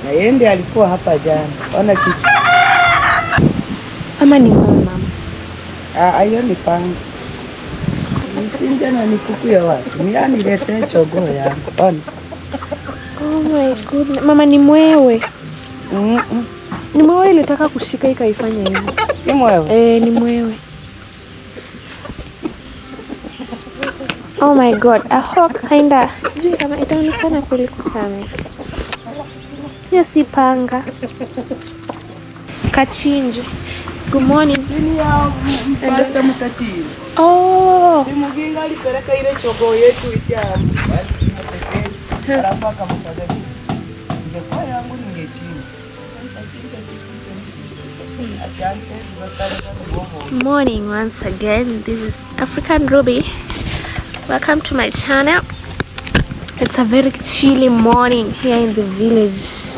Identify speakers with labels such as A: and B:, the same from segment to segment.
A: Na yeye alikuwa hapa jana. Ona kitu.
B: Ama ni mama.
A: Hiyo ni panga. Mchinja na ni kuku ya watu. Ni lete chogo yangu. Ona.
B: Oh my goodness. Mama ni mwewe. Ni mwewe ilitaka kushika ikaifanya hivi.
A: Ni mwewe?
B: Ni mwewe. Oh my god. A hawk kinda. Sijui kama itaonekana kuliko kamera. Hiyo si panga. Kachinje. Good morning.
A: Pasta mtatiri.
B: Oh.
A: Si muginga alipeleka ile chogo yetu ya alafu akamsaga. Ingekuwa yangu ningechinja.
B: Morning once again. This is African Ruby. Welcome to my channel. It's a very chilly morning here in the village.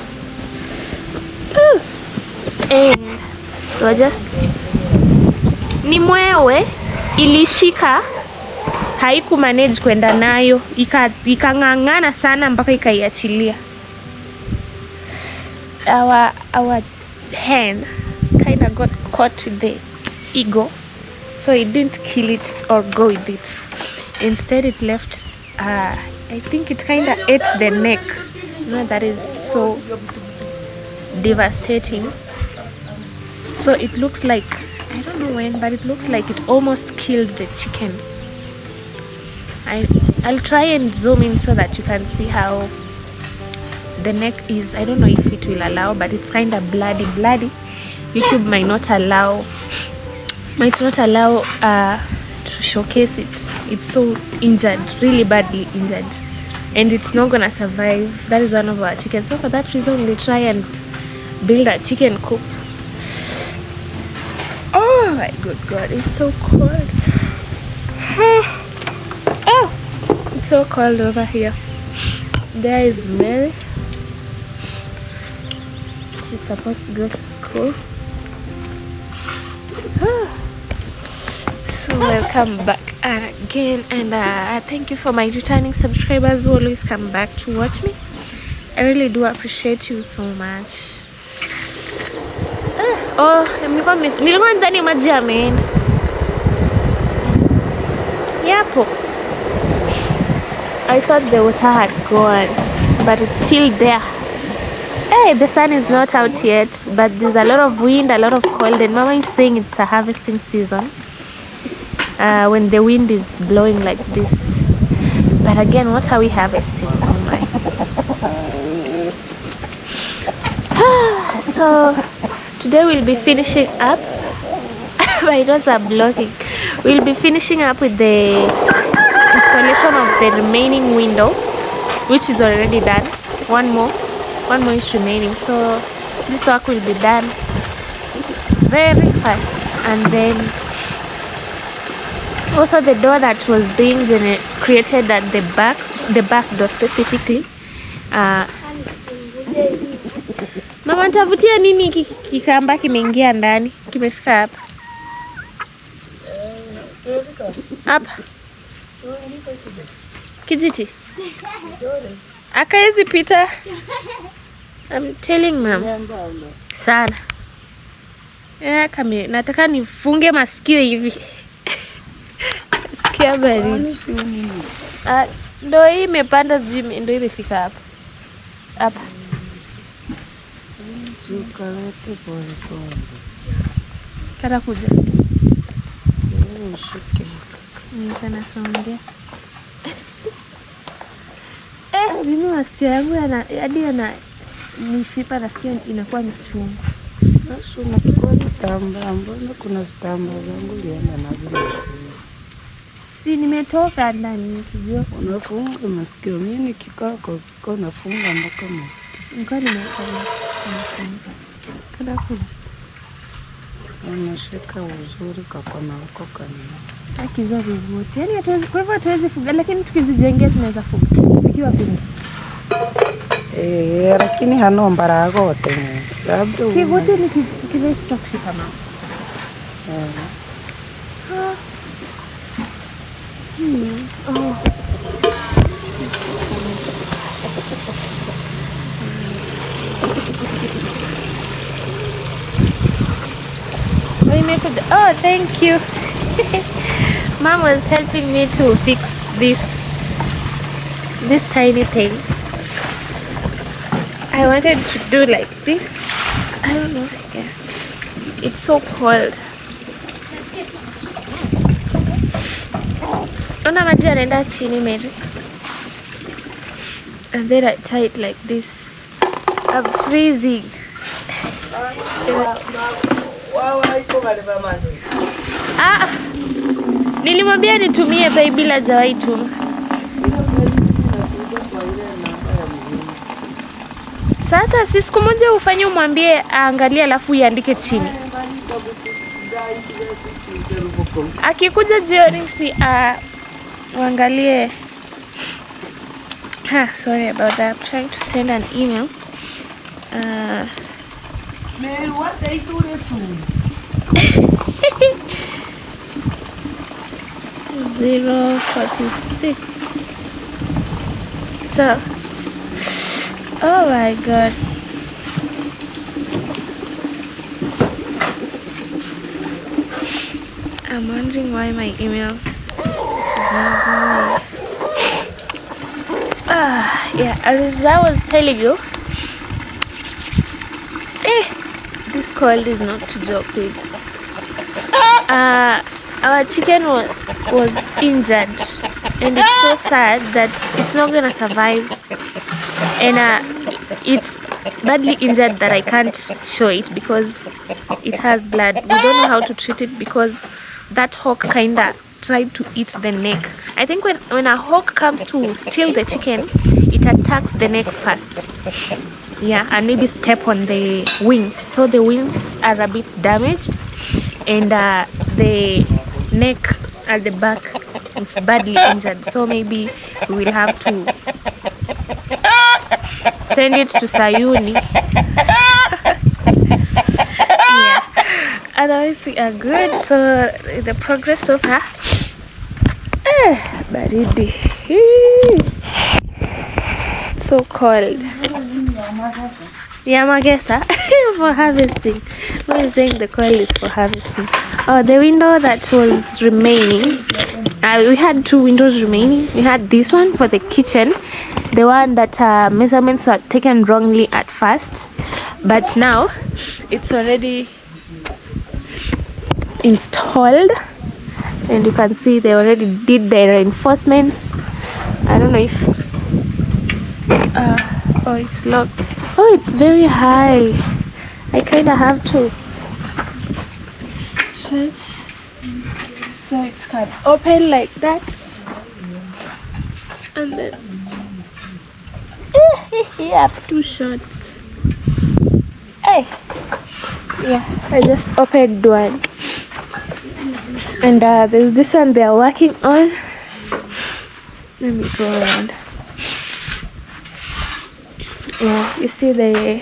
B: And we're just ni mwewe ilishika, haiku manage kwenda nayo, ikang'ang'ana sana mpaka ikaiachilia. Our hen kind of got caught with the ego, so it didn't kill it or go with it. Instead it left, I think it kind of ate the neck. You know, that is so devastating. So it looks like, I don't know when, but it looks like it almost killed the chicken. I'll try and zoom in so that you can see how the neck is. I don't know if it will allow, but it's kind of bloody. YouTube might not allow to showcase it. It's so injured, really badly injured, and it's not gonna survive. That is one of our chickens, so for that reason we'll try and build a chicken coop. Oh my good god, it's so cold. Oh, it's so cold over here. There is Mary. She's supposed to go to school. So welcome back again, and thank you for my returning subscribers who always come back to watch me. I really do appreciate you so much. Nilikuwa ndani maji yameenda. Yapo. I thought the water had gone, but it's still there. Hey, the sun is not out yet, but there's a lot of wind, a lot of cold, and Mama is saying it's a harvesting season. When the wind is blowing like this. But again, what are we harvesting? Oh my. So today we'll be finishing up. My nose are blocking. We'll be finishing up with the installation of the remaining window, which is already done. One more is remaining. So this work will be done very fast, and then also the door that was being created at the back door specifically. Mama, nitavutia nini kikamba kimeingia ndani? Kimefika hapa. Hapa. Kijiti. Akaezi pita. I'm telling mom. Sana. Kama nataka nifunge masikio hivi. Sikia baridi. Ndo hii imepanda, sijui ndo imefika hapa. Hapa. Kada kuja. Kana songe. Mimi masikio yangu hadi yana nishipa, nasikia inakuwa ni chungu.
A: Sasa unachukua vitambaa, mbona kuna vitambaa zangu lienda na vile.
B: Si nimetoka ndani nikijua.
A: Unafunga masikio, mimi nikikaa kwa nafunga mpaka masikio.
B: Ngani nimetoka. Kada kuja.
A: Unashika uzuri kakona wako kanini.
B: Akiza vivuti. Yaani hatuwezi, kwa hivyo hatuwezi fuga, lakini tukizijengea tunaweza fuga. Ikiwa vingi.
A: Lakini hano mbarago wote. Labda
B: kivuti ni kile cha kushika mama. food. Oh, thank you. Mom was helping me to fix this tiny thing. I wanted to do like this. I don't know. Yeah. It's so cold. Ona maji yanaenda chini, Mary. And then I tie it like this. I'm freezing. Nilimwambia nitumie pay bila jawai tuma. Sasa si siku moja ufanye umwambie aangalie alafu iandike chini. Akikuja jioni si uangalie. Sorry about that. I'm trying to send an email.
A: Man, what day so this soon?
B: 0:46. So, oh my god. I'm wondering why my email is not going. Yeah, as I was telling you, this cold is not to joke with. Our chicken was injured, and it's so sad that it's not gonna survive, and it's badly injured that I can't show it because it has blood. We don't know how to treat it because that hawk kinda tried to eat the neck. I think when a hawk comes to steal the chicken, it attacks the neck first. Yeah, and maybe step on the wings. So the wings are a bit damaged, and the neck at the back is badly injured. So maybe we will have to send it to Sayuni. Yeah. Otherwise we are good. So the progress so far. Baridi. So cold. Yamagesa for harvesting. Who is saying the coil is for harvesting? Oh, the window that was remaining. We had 2 windows remaining. We had this one for the kitchen, the one that measurements were taken wrongly at first, but now it's already installed, and you can see they already did the reinforcements. I don't know if oh, it's locked. Oh, it's very high. I kind of have to stretch so it can open like that, and then you have too short. Hey, yeah, I just opened one, and there's this one they are working on. Let me go around. Yeah, you see the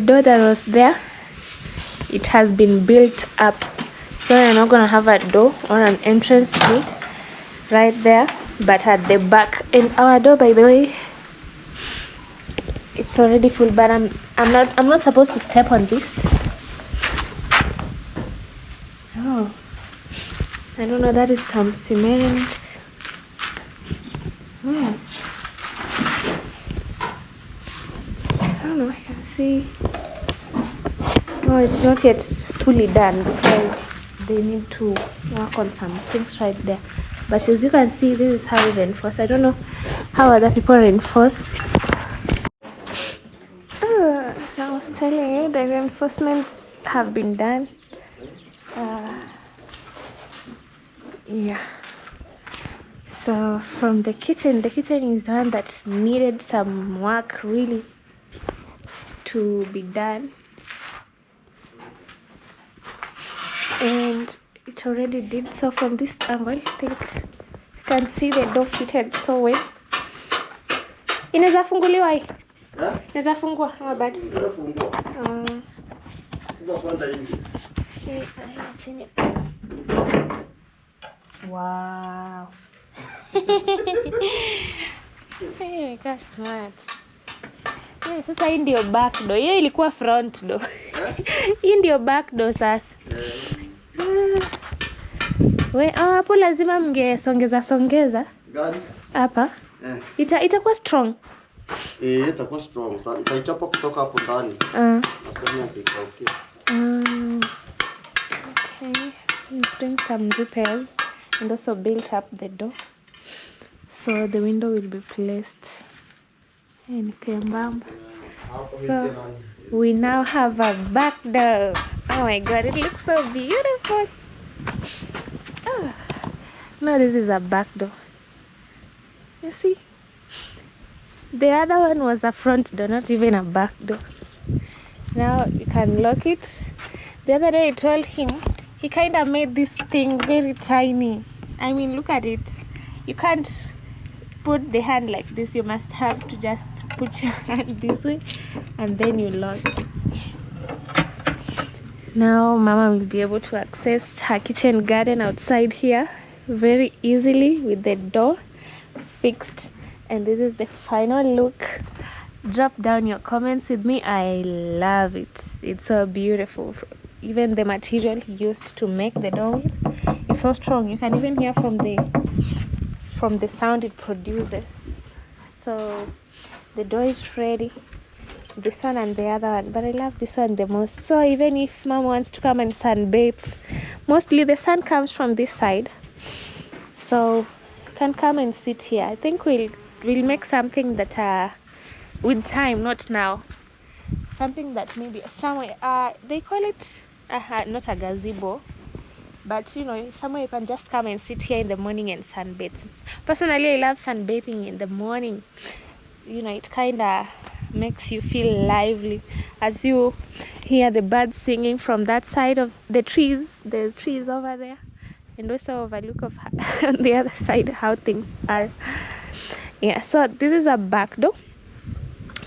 B: door that was there, it has been built up, so you're not gonna have a door or an entrance gate right there, but at the back. And our door, by the way, it's already full, but I'm not supposed to step on this. Oh, I don't know, that is some cement. Oh, I don't know, I can see. Oh, it's not yet fully done because they need to work on some things right there. But as you can see, this is how we reinforce. I don't know how other people reinforce. So I was telling you, the reinforcements have been done. Yeah. So from the kitchen is the one that needed some work really to be done. And it already did. So from this angle, I think you can see the door fitted so well. Inaweza funguliwa hii? Inaweza fungua ama bado? Wow. Hey, that's smart. Yeah, sasa hii ndio back door. Hiyo ilikuwa front door. Hii ndio back door sasa. Hapo lazima mngesongeza.
C: Gani?
B: Hapa. Itakuwa strong.
C: Itakuwa strong. Nitaichapa kutoka hapo ndani. Nasema okay.
B: Okay. We're doing some repairs and also built up the door. So the window will be placed in Kembamba. So we now have a back door. Oh my god, it looks so beautiful. Oh. Now this is a back door. You see? The other one was a front door, not even a back door. Now you can lock it. The other day I told him, he kind of made this thing very tiny. I mean, look at it. You can't put the hand like this. You must have to just put your hand this way and then you lock. Now Mama will be able to access her kitchen garden outside here very easily with the door fixed. And this is the final look. Drop down your comments with me. I love it. It's so beautiful. Even the material he used to make the door with is so strong. You can even hear from the sound it produces. So the door is ready. This one and the other one, but I love this one the most. So even if Mom wants to come and sunbathe, mostly the sun comes from this side, so you can come and sit here. I think we'll make something that with time, not now, something that maybe somewhere they call it not a gazebo, but you know, somewhere you can just come and sit here in the morning and sunbathe. Personally, I love sunbathing in the morning. You know, it kind of makes you feel lively as you hear the birds singing from that side of the trees. There's trees over there, and also overlook of on the other side how things are. Yeah, so this is a back door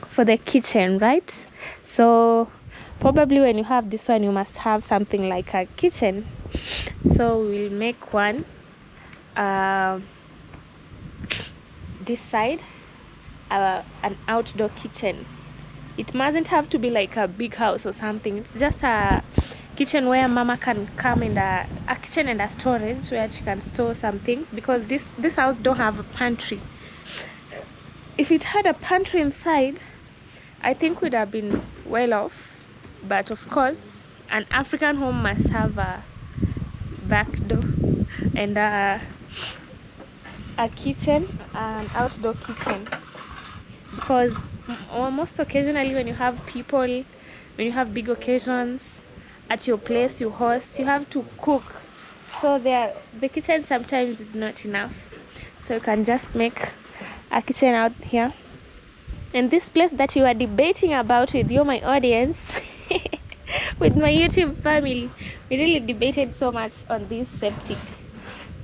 B: for the kitchen, right? So probably when you have this one, you must have something like a kitchen. So we'll make one this side, an outdoor kitchen. It mustn't have to be like a big house or something. It's just a kitchen where Mama can come, and a kitchen and a storage where she can store some things, because this house don't have a pantry. If it had a pantry inside, I think we'd have been well off. But of course, an African home must have a back door and a kitchen, an outdoor kitchen, because almost occasionally when you have people, when you have big occasions at your place you host, you have to cook. So the kitchen sometimes is not enough, so you can just make a kitchen out here. And this place that you are debating about with you, my audience, with my YouTube family, we really debated so much on this septic.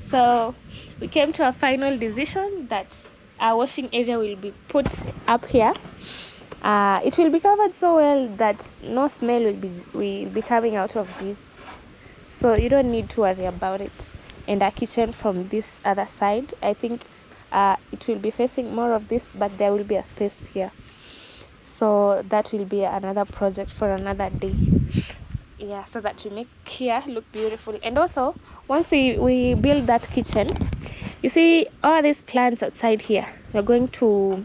B: So we came to a final decision that our washing area will be put up here. It will be covered so well that no smell will be coming out of this, so you don't need to worry about it. And a kitchen from this other side, I think it will be facing more of this, but there will be a space here, so that will be another project for another day. Yeah, so that we make here look beautiful. And also once we build that kitchen, you see all these plants outside here, we're going to,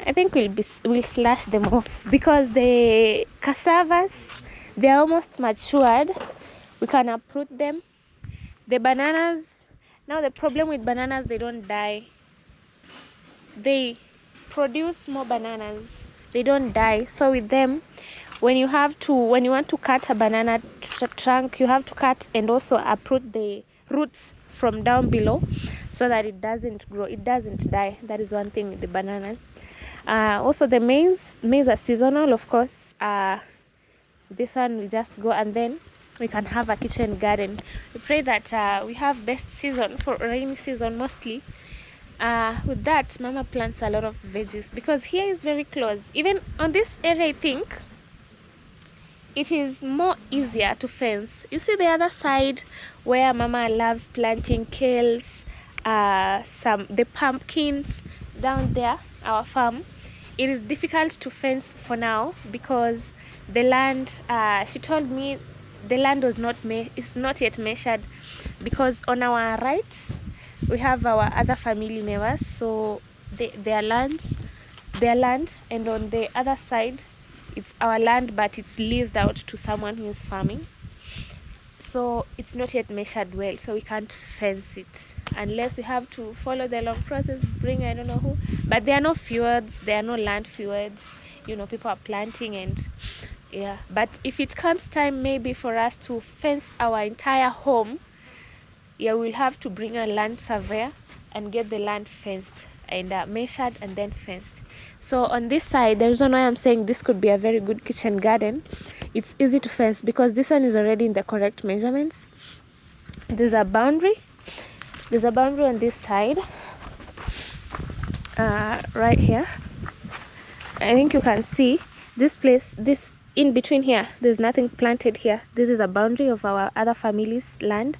B: I think we'll slash them off, because the cassavas, they're almost matured. We can uproot them. The bananas, now the problem with bananas, they don't die. They produce more bananas, they don't die. So with them, when you want to cut a banana trunk, you have to cut and also uproot the roots from down below, so that it doesn't grow, it doesn't die. That is one thing with the bananas. Also the maize are seasonal, of course. This one will just go, and then we can have a kitchen garden. We pray that we have best season for rainy season mostly. With that, Mama plants a lot of veggies, because here is very close. Even on this area, I think it is more easier to fence. You see the other side where Mama loves planting kales, the pumpkins down there, our farm. it is difficult to fence for now because the land, she told me the land was is not yet measured, because on our right we have our other family members, so their land, and on the other side it's our land, but it's leased out to someone who is farming, so it's not yet measured well, so we can't fence it unless we have to follow the long process, bring I don't know who, but there are no fjords, there are no land fjords, you know, people are planting, and yeah. But if it comes time maybe for us to fence our entire home, yeah, we'll have to bring a land surveyor and get the land fenced and measured and then fenced. So on this side, the reason why I'm saying this could be a very good kitchen garden, it's easy to fence because this one is already in the correct measurements. There's a boundary on this side, right here. I think you can see this place, this in between here, there's nothing planted here. This is a boundary of our other family's land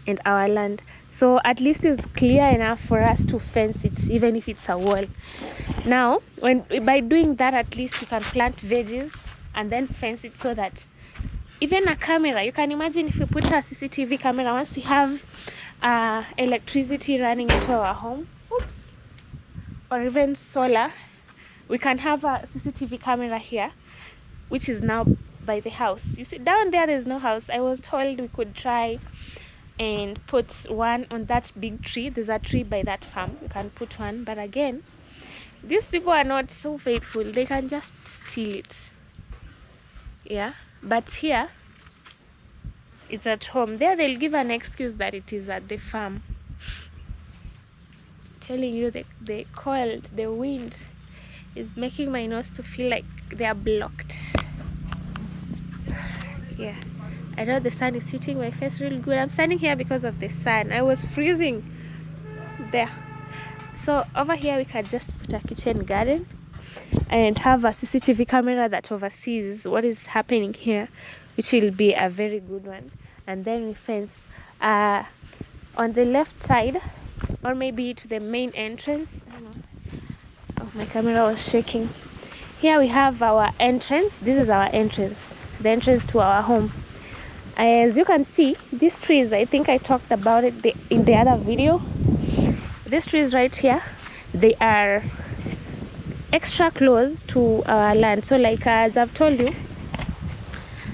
B: and our land, so at least it's clear enough for us to fence it, even if it's a wall. Now by doing that, at least you can plant veggies and then fence it, so that even a camera, you can imagine if you put a CCTV camera, once we have electricity running into our home, or even solar, we can have a CCTV camera here, which is now by the house. You see down there's no house. I was told we could try and put one on that big tree. There's a tree by that farm, you can put one, but again, these people are not so faithful, they can just steal it. Yeah, but here it's at home. There they'll give an excuse that it is at the farm. I'm telling you, the cold, the wind is making my nose to feel like they are blocked. Yeah, I know the sun is hitting my face real good. I'm standing here because of the sun. I was freezing there. So over here we can just put a kitchen garden and have a CCTV camera that oversees what is happening here, which will be a very good one. And then we fence on the left side, or maybe to the main entrance. I don't know. Oh, my camera was shaking. Here we have our entrance. This is our entrance, the entrance to our home. As you can see, these trees, I think I talked about it in the other video. These trees right here, they are extra close to our land. So like as I've told you,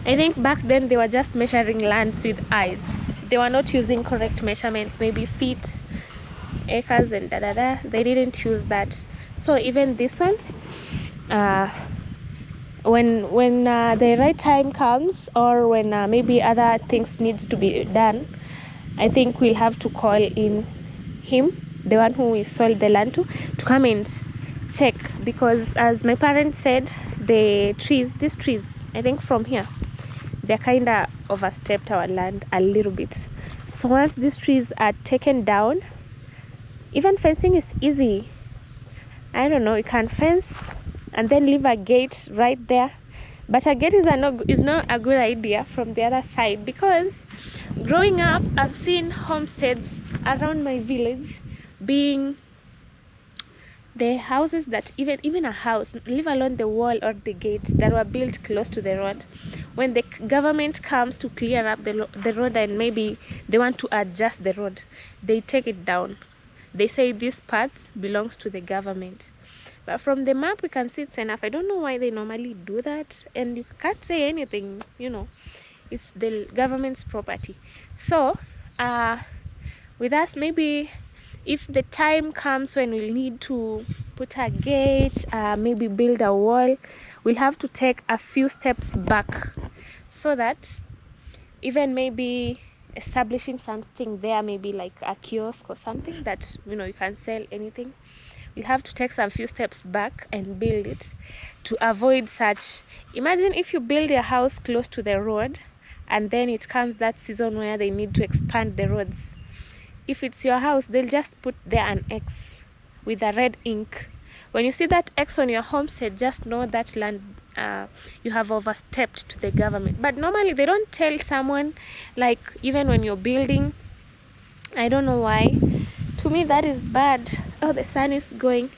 B: I think back then they were just measuring lands with eyes. They were not using correct measurements, maybe feet, acres and they didn't use that. So even this one, when the right time comes, or when maybe other things needs to be done, I think we'll have to call in him, the one who we sold the land to come and check, because as my parents said, these trees, I think from here, they're kind of overstepped our land a little bit. So once these trees are taken down, even fencing is easy. I don't know, you can fence and then leave a gate right there, but a gate is not a good idea from the other side, because growing up I've seen homesteads around my village being the houses that even a house, leave alone the wall or the gate, that were built close to the road. When the government comes to clear up the road and maybe they want to adjust the road, they take it down. They say this path belongs to the government, but from the map we can see it's enough. I don't know why they normally do that, and you can't say anything, you know, it's the government's property. So with us, maybe if the time comes when we'll need to put a gate, maybe build a wall, we'll have to take a few steps back, so that even maybe establishing something there, maybe like a kiosk or something that, you know, you can sell anything, we'll have to take some few steps back and build it to avoid such. Imagine if you build your house close to the road and then it comes that season where they need to expand the roads. If it's your house, they'll just put there an X with a red ink. When you see that X on your homestead, just know that land you have overstepped to the government. But normally they don't tell someone, like even when you're building. I don't know why. To me that is bad. Oh, the sun is going.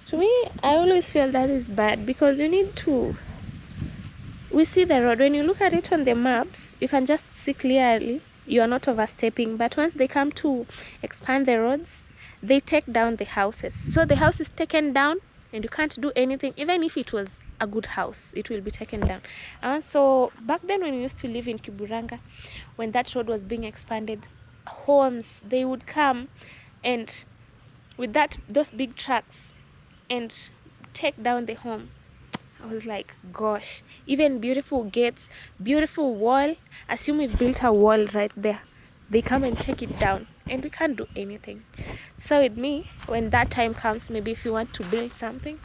B: To me, I always feel that is bad, because you need to, we see the road, when you look at it on the maps, you can just see clearly you are not overstepping. But once they come to expand the roads, they take down the houses. So the house is taken down and you can't do anything. Even if it was a good house, it will be taken down. So back then, when we used to live in Kiburanga, when that road was being expanded, homes, they would come and with those big trucks and take down the home. I was like, gosh, even beautiful gates, beautiful wall. Assume we've built a wall right there. They come and take it down and we can't do anything. So with me, when that time comes, maybe if you want to build something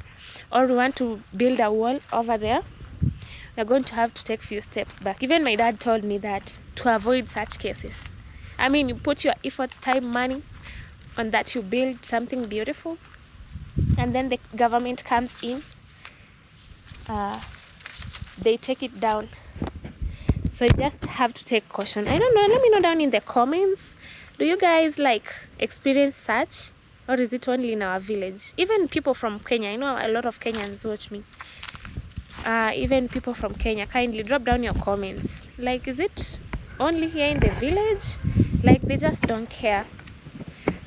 B: or we want to build a wall over there, we're going to have to take a few steps back. Even my dad told me that to avoid such cases. I mean, you put your efforts, time, money on that, you build something beautiful, and then the government comes in, they take it down. So you just have to take caution. I don't know, let me know down in the comments, do you guys like experience such, or is it only in our village? Even people from Kenya, I know a lot of Kenyans watch me. Even people from Kenya, kindly drop down your comments. Like, is it only here in the village? Like, they just don't care.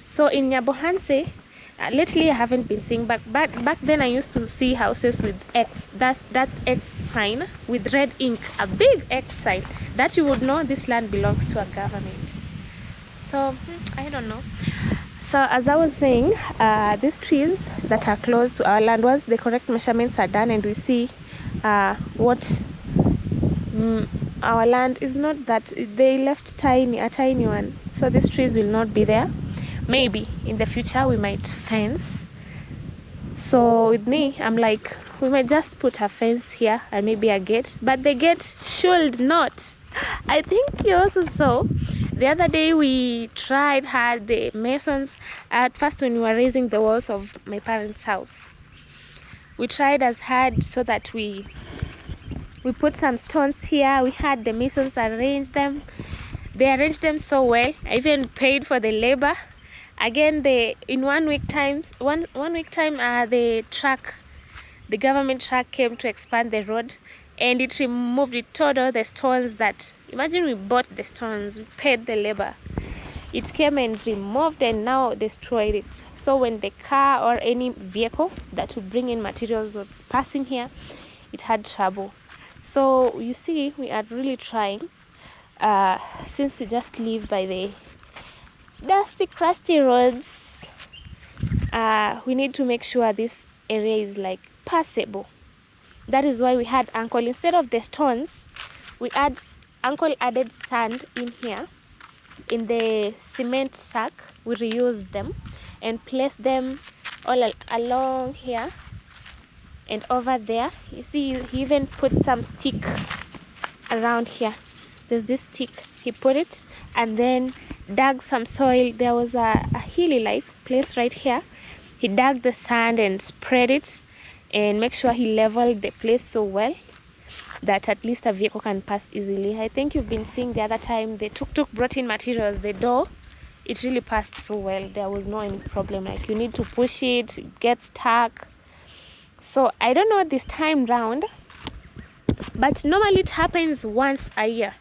B: So in Nyabohanse, lately I haven't been seeing, but back then I used to see houses with X, that X sign with red ink, a big X sign, that you would know this land belongs to a government. So I don't know. So as I was saying, these trees that are close to our land, once the correct measurements are done and we see what our land is, not that they left a tiny one, so these trees will not be there. Maybe in the future we might fence. So with me, I'm like, we might just put a fence here and maybe a gate, but the gate should not. I think you also saw the other day we had the masons at first when we were raising the walls of my parents' house. We tried as hard so that we put some stones here. We had the masons arrange them. They arranged them so well. I even paid for the labor. Again, in 1 week time, the government truck came to expand the road, and it towed all the stones that, imagine we bought the stones, we paid the labor. It came and removed and now destroyed it. So when the car or any vehicle that would bring in materials was passing here, it had trouble. So you see, we are really trying, since we just live by the dusty, crusty roads, we need to make sure this area is like passable. That is why we had Uncle, instead of the stones, Uncle added sand in here. In the cement sack, we reused them and placed them all along here and over there. You see, he even put some stick around here. There's this stick, he put it, and then dug some soil. There was a hilly like place right here. He dug the sand and spread it and make sure he leveled the place so well that at least a vehicle can pass easily. I think you've been seeing the other time the tuk-tuk brought in materials, the door, it really passed so well. There was no any problem, like you need to push it, it gets stuck. So I don't know this time round, but normally it happens once a year.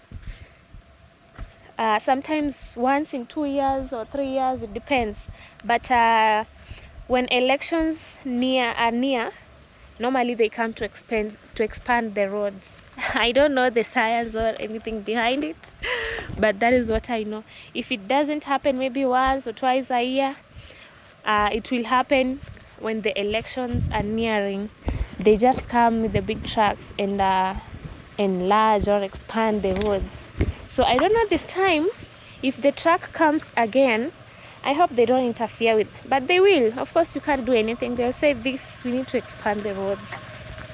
B: Sometimes once in 2 years or 3 years, it depends. But when elections are near, normally they come to expand the roads. I don't know the science or anything behind it, but that is what I know. If it doesn't happen maybe once or twice a year, it will happen when the elections are nearing. They just come with the big trucks and enlarge or expand the roads. So I don't know this time, if the truck comes again, I hope they don't interfere with, but they will. Of course, you can't do anything. They'll say this, we need to expand the roads.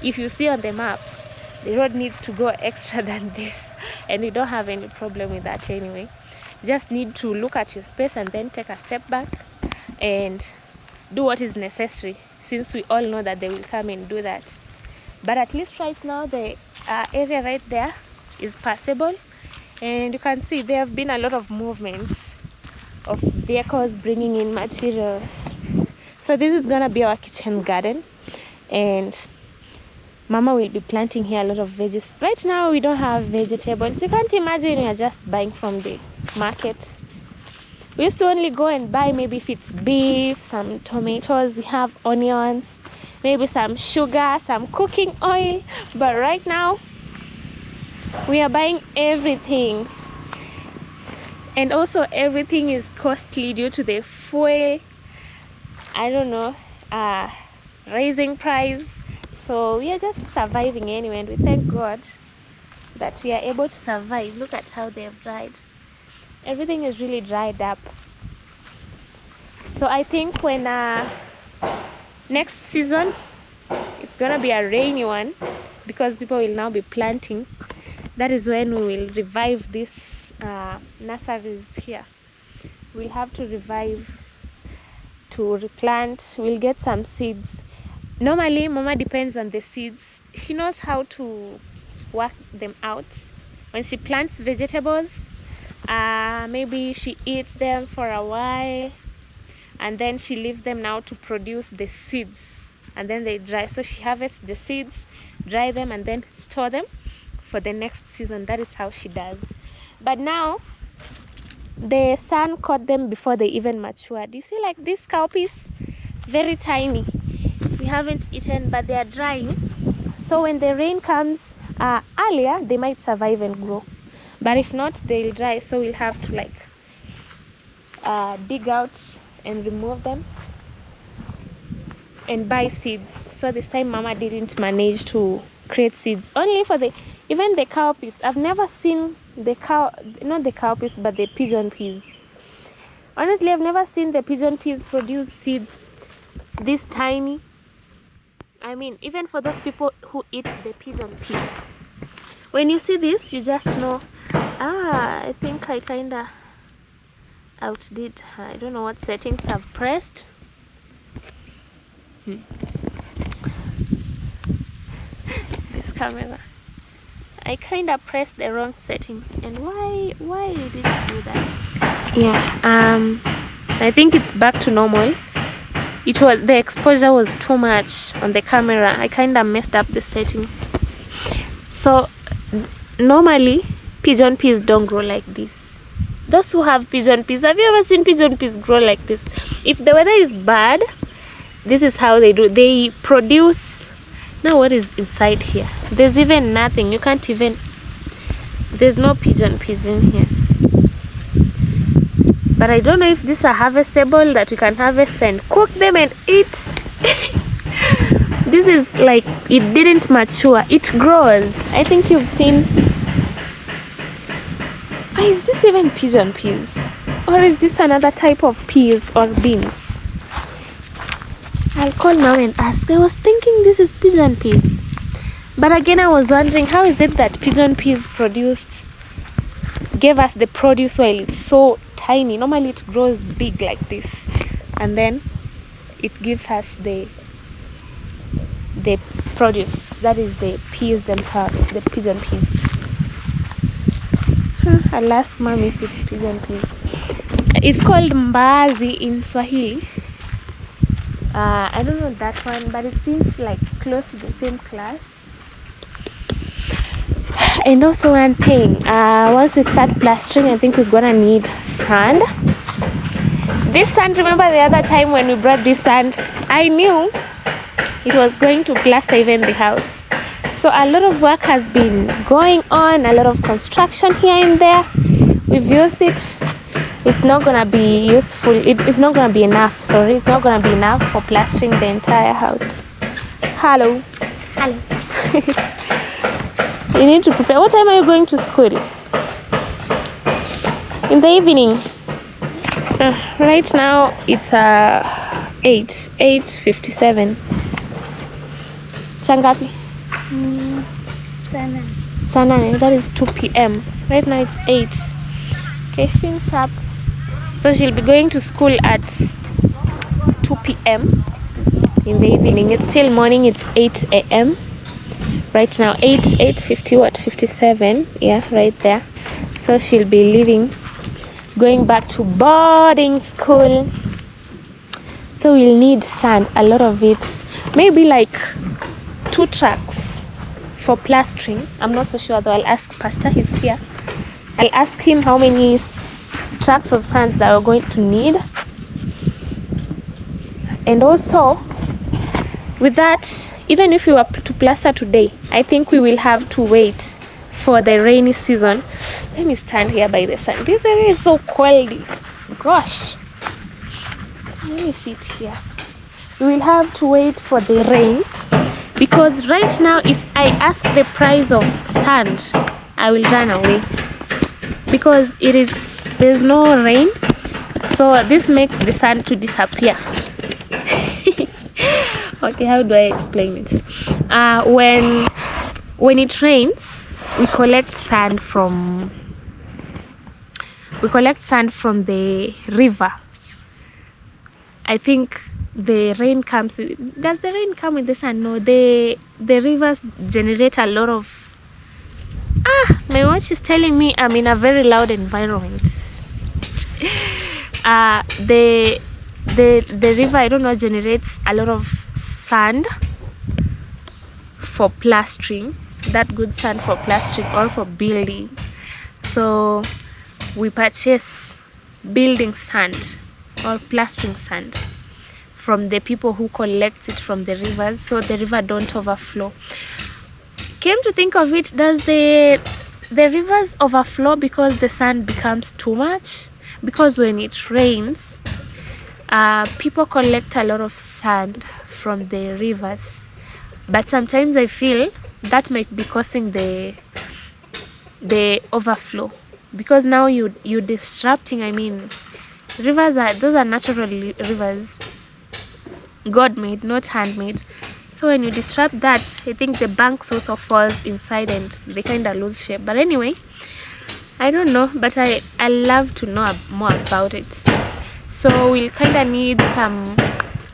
B: If you see on the maps, the road needs to go extra than this, and we don't have any problem with that anyway. Just need to look at your space and then take a step back and do what is necessary, since we all know that they will come and do that. But at least right now, the area right there is passable, and you can see there have been a lot of movement of vehicles bringing in materials. So this is gonna be our kitchen garden, and Mama will be planting here a lot of veggies. Right now we don't have vegetables. You can't imagine we are just buying from the market. We used to only go and buy, maybe if it's beef, some tomatoes, we have onions, maybe some sugar, some cooking oil. But right now we are buying everything, and also everything is costly due to the fuel, I don't know, raising price. So we are just surviving anyway, and we thank God that we are able to survive. Look at how they have dried. Everything is really dried up. So I think when next season, it's gonna be a rainy one, because people will now be planting. That is when we will revive this nurseries here. We'll have to revive, to replant. We'll get some seeds. Normally Mama depends on the seeds. She knows how to work them out. When she plants vegetables, maybe she eats them for a while, and then she leaves them now to produce the seeds, and then they dry. So she harvests the seeds, dry them, and then store them for the next season. That is how she does. But now the sun caught them before they even matured. You see, like this cowpeas, very tiny. We haven't eaten, but they are drying. So when the rain comes earlier, they might survive and grow. But if not, they'll dry. So we'll have to like dig out and remove them and buy seeds. So this time Mama didn't manage to create seeds. Only for even the cowpeas. I've never seen not the cowpeas, but the pigeon peas. Honestly, I've never seen the pigeon peas produce seeds this tiny. I mean, even for those people who eat the pigeon peas, when you see this, you just know, I think I kinda outdid. I don't know what settings I've pressed. This camera, I kinda pressed the wrong settings. And why did you do that? Yeah, I think it's back to normal. The exposure was too much on the camera. I kinda messed up the settings. So normally pigeon peas don't grow like this. Those who have pigeon peas, have you ever seen pigeon peas grow like this? If the weather is bad, this is how they do. They produce. Now what is inside here? There's even nothing. You can't even, there's no pigeon peas in here. But I don't know if these are harvestable, that we can harvest and cook them and eat. This is like, it didn't mature. It grows. I think you've seen. Is this even pigeon peas? Or is this another type of peas or beans? I'll call now and ask. I was thinking this is pigeon peas. But again, I was wondering, how is it that pigeon peas gave us the produce while it's so tiny? Normally it grows big like this, and then it gives us the produce. That is the peas themselves, the pigeon peas. I'll ask Mom if it's pigeon peas. It's called mbaazi in Swahili. I don't know that one, but it seems like close to the same class. And also one thing, once we start plastering, I think we're gonna need sand. This sand, remember the other time when we brought this sand, I knew it was going to plaster even the house. So a lot of work has been going on, a lot of construction here and there. We've used it. It's not gonna be useful. It's not gonna be enough. Sorry, it's not gonna be enough for plastering the entire house. Hello. You need to prepare. What time are you going to school? In the evening. Right now it's 8:57. Sangapi? Sana. That is 2 p.m. Right now it's 8. Okay, finish up. So she'll be going to school at 2 p.m. in the evening. It's still morning. It's 8 a.m. right now. 57. Yeah, right there. So she'll be leaving, going back to boarding school. so we'll need sand, a lot of it, maybe like 2 trucks for plastering. I'm not so sure though. I'll ask Pastor, he's here. I'll ask him how many trucks of sand that we're going to need. And also with that, even if we were to plaster today, I think we will have to wait for the rainy season. Let me stand here by the sun. This area is so cold. Gosh. Let me sit here. We will have to wait for the rain, because right now if I ask the price of sand, I will run away, because there's no rain, so this makes the sand to disappear. Okay, how do I explain it? When it rains, we collect sand from the river. I think the rain comes with, does the rain come with the sand? No, the rivers generate a lot of, my watch is telling me I'm in a very loud environment. The river, I don't know, generates a lot of sand for plastering, that good sand for plastering or for building. So we purchase building sand or plastering sand from the people who collect it from the rivers, so the river don't overflow. Came to think of it, does the rivers overflow because the sand becomes too much? Because when it rains, people collect a lot of sand from the rivers, but sometimes I feel that might be causing the overflow, because now you're disrupting. I mean, those are natural rivers, God made, not handmade. So when you disrupt that, I think the banks also falls inside and they kind of lose shape. But anyway, I don't know, but I love to know more about it. So we'll kind of need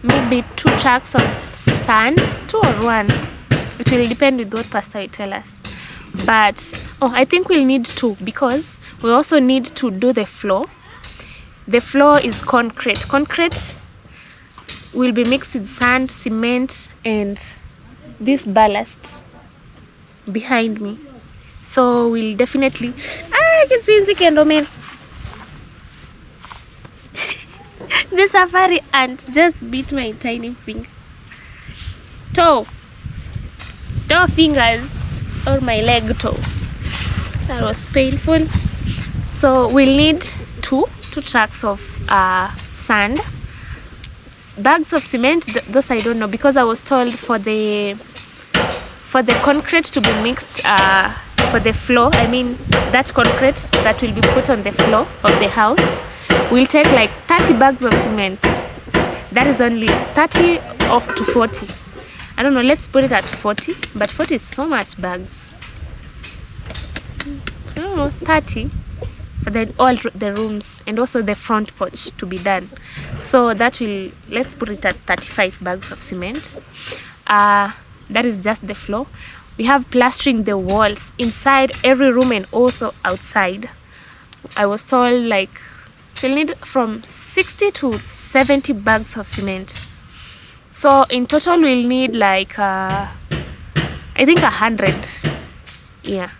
B: maybe 2 trucks of sand, 2 or 1. It will depend with what Pastor will tell us. But I think we'll need 2, because we also need to do the floor. The floor is concrete. Concrete will be mixed with sand, cement, and this ballast behind me. So we'll definitely, I can see the the safari ant just beat my tiny finger. Toe fingers, or my leg toe. That was painful. So we'll need 2 trucks of sand, bags of cement. Those I don't know, because I was told for the concrete to be mixed for the floor. I mean, that concrete that will be put on the floor of the house will take like 30 bags of cement. That is only 30 up to 40. I don't know, let's put it at 40, but 40 is so much bags. I don't know, 30 for all the rooms and also the front porch to be done. So that will, let's put it at 35 bags of cement. That is just the floor. We have plastering the walls inside every room and also outside. I was told like we'll need from 60 to 70 bags of cement. So in total we'll need like I think 100. Yeah,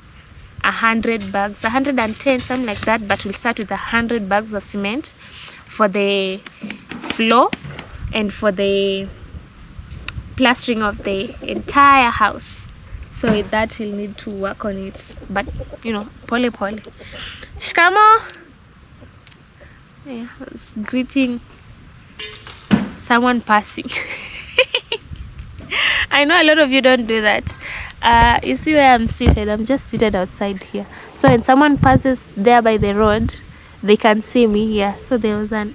B: 100 bags, 110, something like that. But we'll start with 100 bags of cement for the floor and for the plastering of the entire house. So with that we'll need to work on it, but you know, pole. Shikamo. Yeah, I was greeting someone passing. I know a lot of you don't do that. You see where I'm seated? I'm just seated outside here. So when someone passes there by the road, they can see me here. So there was an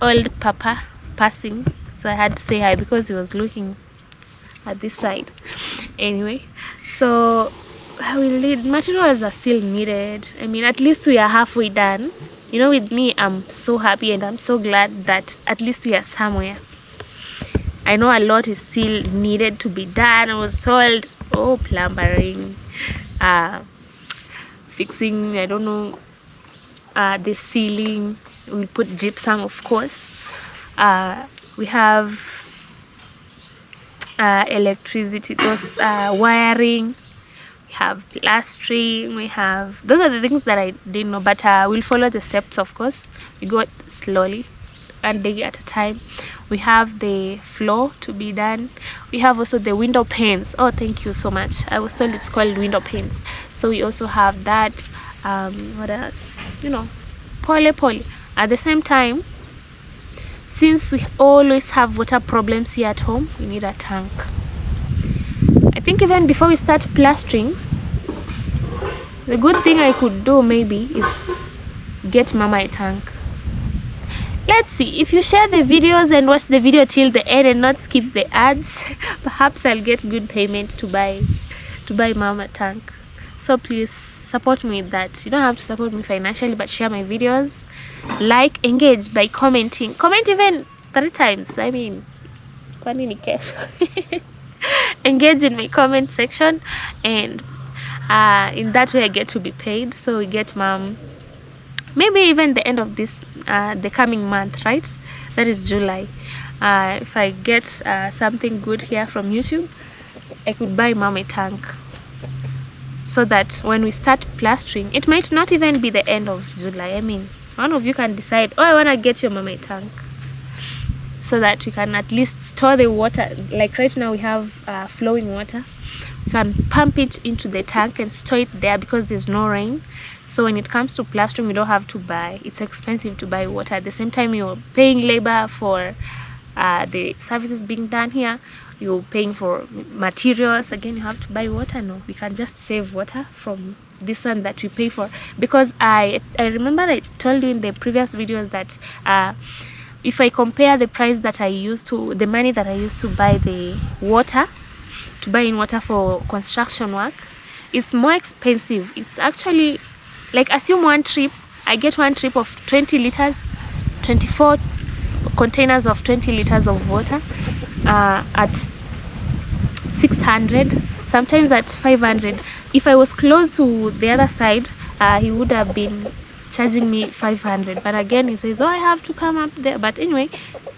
B: old papa passing, so I had to say hi because he was looking at this side. Anyway, so I will need, materials are still needed. I mean, at least we are halfway done. You know, with me, I'm so happy and I'm so glad that at least we are somewhere. I know a lot is still needed to be done. I was told, plumbing, fixing, I don't know, the ceiling. We'll put gypsum, of course. we have electricity, those wiring, we have plastering, we have, those are the things that I didn't know, but we'll follow the steps. Of course, we go slowly, one day at a time. We have the floor to be done. We have also the window panes. Oh, thank you so much. I was told it's called window panes. So we also have that. What else? You know, poly. At the same time, since we always have water problems here at home, we need a tank. I think even before we start plastering, the good thing I could do maybe is get Mama a tank. Let's see, if you share the videos and watch the video till the end and not skip the ads, perhaps I'll get good payment to buy Mama a tank. So please support me with that. You don't have to support me financially, but share my videos, like, engage by commenting. Comment even 3 times. I mean, kwani ni kesho. Engage in my comment section, and in that way I get to be paid. So we get Mom maybe even the end of this the coming month, right? That is July. If I get something good here from YouTube, I could buy Mom a tank, so that when we start plastering, it might not even be the end of July. I mean, one of you can decide, oh, I want to get your Mama a tank, so that we can at least store the water. Like right now we have flowing water. We can pump it into the tank and store it there because there's no rain. So when it comes to plastering, we don't have to buy. It's expensive to buy water. At the same time, you're paying labor for the services being done here. You're paying for materials. Again, you have to buy water. No, we can just save water from this one that we pay for. Because I remember I told you in the previous videos that if I compare the price that I used to, the money that I used to buy the water, to buy in water for construction work, it's more expensive. It's actually, like, assume one trip, I get one trip of 20 liters, 24 containers of 20 liters of water at 600, sometimes at 500. If I was close to the other side, he would have been charging me 500, but again he says, oh, I have to come up there. But anyway,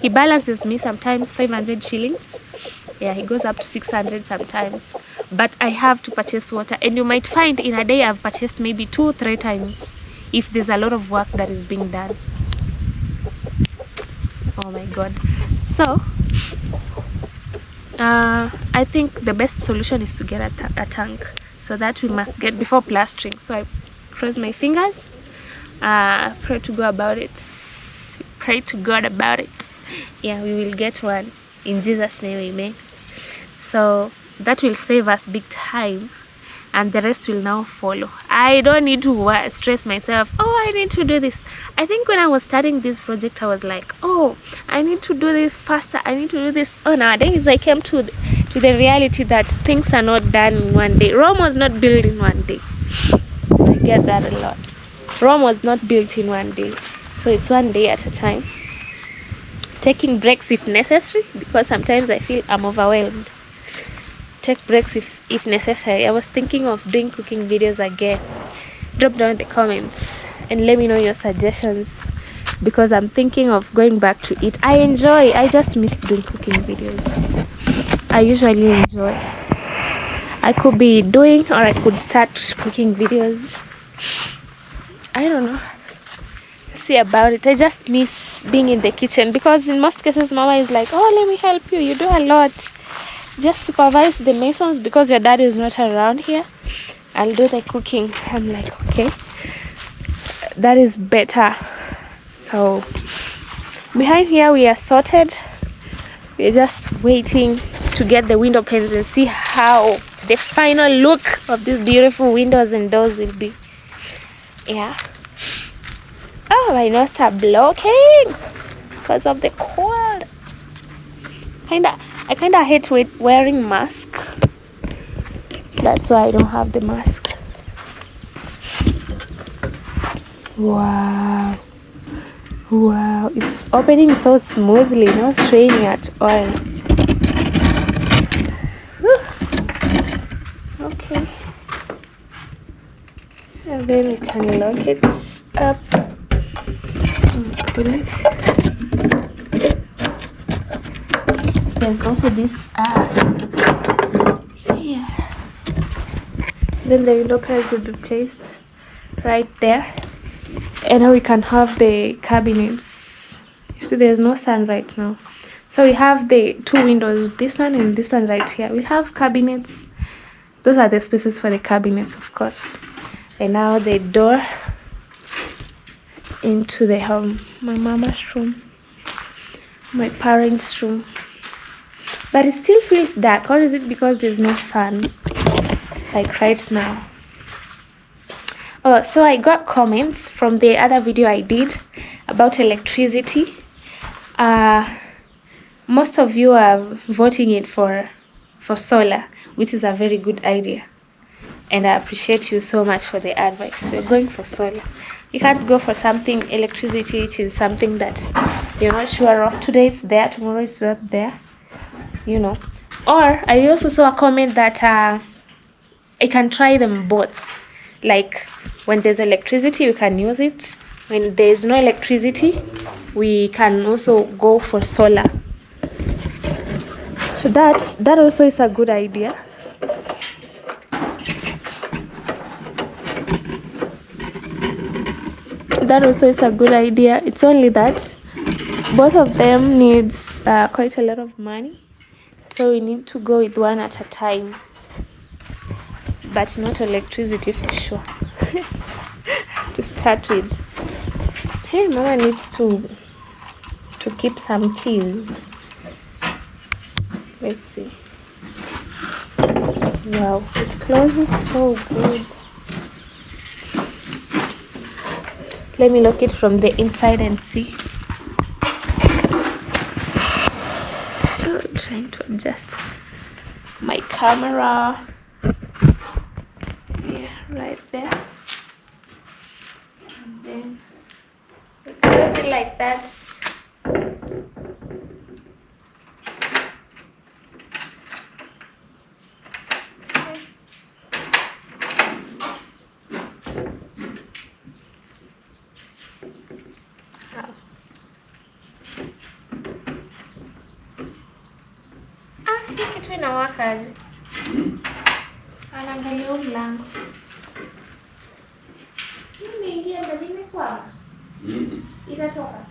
B: he balances me sometimes 500 shillings. Yeah, he goes up to 600 sometimes. But I have to purchase water, and you might find in a day I've purchased maybe 2-3 times if there's a lot of work that is being done. Oh my god. So I think the best solution is to get a tank. So that we must get before plastering. So I cross my fingers, pray to God about it. Pray to God about it. Yeah, we will get one in Jesus' name, amen. So that will save us big time, and the rest will now follow. I don't need to stress myself, oh, I need to do this. I think when I was starting this project, I was like, oh, I need to do this faster, I need to do this. Oh, nowadays I came to the reality that things are not done in one day. Rome was not built in one day. I get that a lot. Rome was not built in one day. So it's one day at a time. Taking breaks if necessary, because sometimes I feel I'm overwhelmed. Take breaks if necessary. I was thinking of doing cooking videos again. Drop down in the comments and let me know your suggestions, because I'm thinking of going back to it. I just miss doing cooking videos. I usually enjoy. I could be doing, or I could start cooking videos. I don't know. See about it. I just miss being in the kitchen, because in most cases Mama is like, oh, let me help you, you do a lot, just supervise the masons because your dad is not around here, I'll do the cooking. I'm like, okay, that is better. So behind here we are sorted. We're just waiting to get the window panes and see how the final look of these beautiful windows and doors will be. Yeah. Oh, my nose are blocking because of the cold. I kinda hate wearing mask. That's why I don't have the mask. Wow, it's opening so smoothly, not straining at all. Whew. Okay, and then we can lock it up. Pull it. there's also this here. Then the window pads will be placed right there, and now we can have the cabinets. You see, there's no sun right now, so we have the two windows, this one and this one right here. We have cabinets. Those are the spaces for the cabinets, of course. And now the door into the home, my mama's room, my parents' room. But it still feels dark, or is it because there's no sun like right now? Oh, so I got comments from the other video I did about electricity. Most of you are voting it for solar, which is a very good idea, and I appreciate you so much for the advice. We're going for solar. You can't go for something electricity which is something that you're not sure of. Today it's there, tomorrow it's not there, you know. Or I also saw a comment that I can try them both. Like when there's electricity, we can use it. When there's no electricity, we can also go for solar. That also is a good idea. That also is a good idea. It's only that both of them needs quite a lot of money, so we need to go with one at a time, but not electricity for sure. To start with. Hey, mama needs to keep some keys. Let's see. Wow, it closes so good. Let me look it from the inside and see. I'm trying to adjust my camera. Yeah, right there. And then we close it like that. Kitu inawaka aje? Anaangalia mlango. Nimeingia ndani kwa. Itatoka.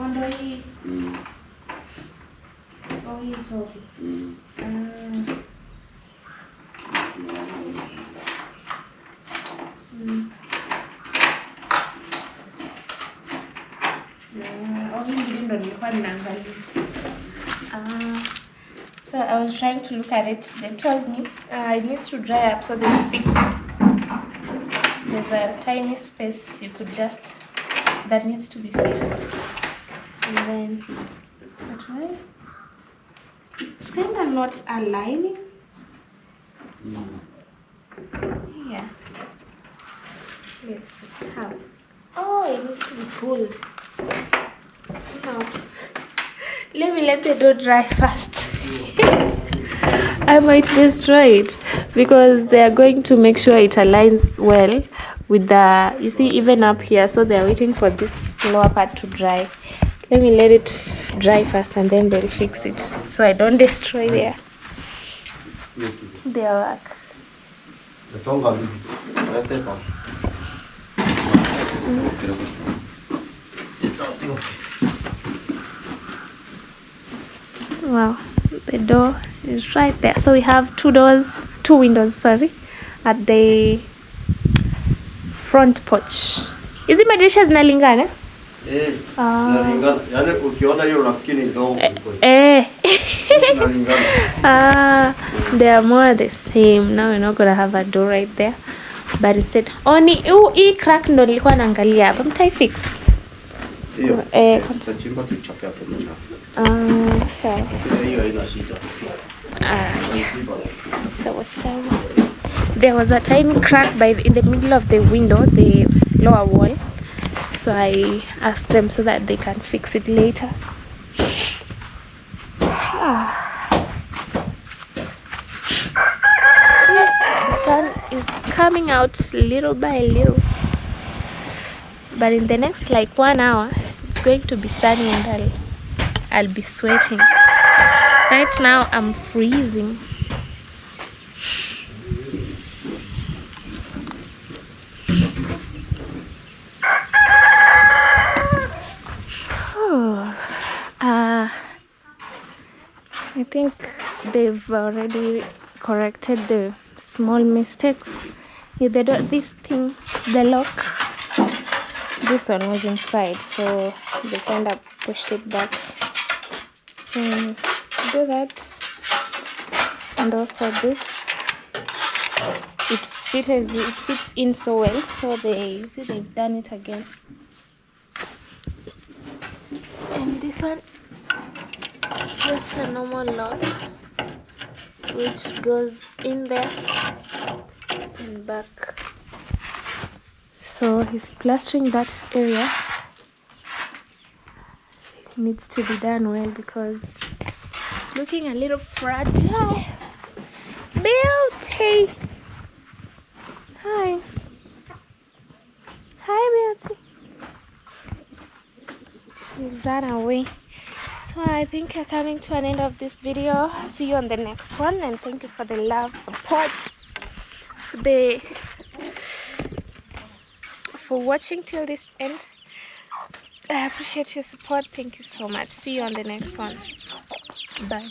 B: Ndio hii. Oh, hii toki. So I was trying to look at it. They told me it needs to dry up so they fix. There's a tiny space that needs to be fixed. And then it's kind of not aligning. Yeah. Let's see how. Oh, it needs to be pulled. No. Let me let the door dry first. I might destroy it because they are going to make sure it aligns well with the, you see, even up here. So they are waiting for this lower part to dry. Let me let it dry first and then they'll fix it so I don't destroy their work. Wow, the door is right there. So we have two windows, at the front porch. Hizi madirisha zinalingana?
C: Zinalingana. Yaani ukiona hiyo unafikiri ndogo.
B: Zinalingana. They are more the same. Now we're not going to have a door right there. But instead, hii crack ndo nilikuwa naangalia hapa. Mtai fix.
C: Hiyo. Tutachimba tuchape hapo mchana.
B: So.
C: Hiyo haina shida.
B: So there was a tiny crack in the middle of the window, the lower wall. So I asked them so that they can fix it later. The sun is coming out little by little, but in the next like 1 hour it's going to be sunny and I'll be sweating. Right now I'm freezing. I think they've already corrected the small mistakes. Yeah, they don't, this thing, the lock, this one was inside, so they kind of pushed it back. So do that, and also this, it fits in so well. So you see they've done it again. And this one is just a normal lock, which goes in there and back. So he's plastering that area. It needs to be done well because it's looking a little fragile. Beauty! Hi. Hi, Beauty. She ran away. So I think you're coming to an end of this video. See you on the next one, and thank you for the love, support, for watching till this end. I appreciate your support. Thank you so much. See you on the next one. Bye.